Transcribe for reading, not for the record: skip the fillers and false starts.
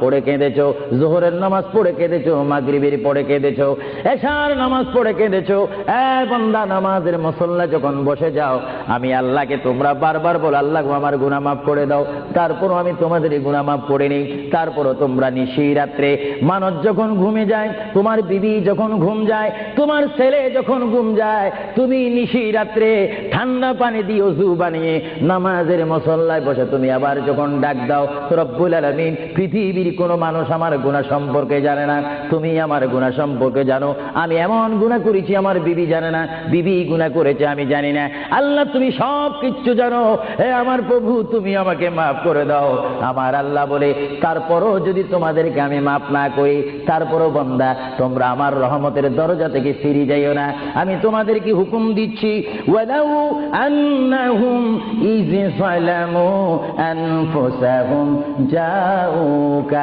পড়ে কেঁদেছো, যোহরের নামাজ পড়ে কেঁদেছো, মাগরিবের পড়ে কেঁদেছো, এশার নামাজ পড়ে কেঁদেছো। বান্দা, নামাজের মুসল্লা যখন বসে যাও, আমি আল্লাহকে তোমরা বারবার বলো, আল্লাহ আমার গুনাহ মাফ করে দাও। তারপরও আমি তোমাদের গুনাহ মাফ করে নিই। তারপরও তোমরা নিশি রাত্রে, মানুষ যখন ঘুমে যায়, তোমার বিবি যখন ঘুম যায়, তোমার ছেলে যখন ঘুম যায়, তুমি নিশি রাত্রে ঠান্ডা পানি দিয়ে ওযু বানিয়ে নামাজের মুসল্লায় বসে তুমি আবার যখন ডাক দাও, রব্বুল আলামিন, পৃথিবীর কোনো মানুষ আমার গুনাহ সম্পর্কে জানে না, তুমি আমার গুনাহ সম্পর্কে জানো। আমি এমন গুনাহ করেছি আমার বিবি জানে না, বিবি গুনাহ করেছে আমি জানি না। আল্লাহ তুমি সব কিচ্ছু জানো, হে আমার প্রভু তুমি আমাকে মাফ করে দাও। আমার আল্লাহ বলে, তারপরও যদি তোমাদেরকে আমি মাফ না করি, তারপরও বান্দা তোমরা আমার রহমতের দরজা থেকে ফিরে যাইও না। আমি তোমাদেরকে হুকুম দিচ্ছি, ওয়ালাউ আন্নাহুম ইয যালামু আনফুসাহুম জাউকা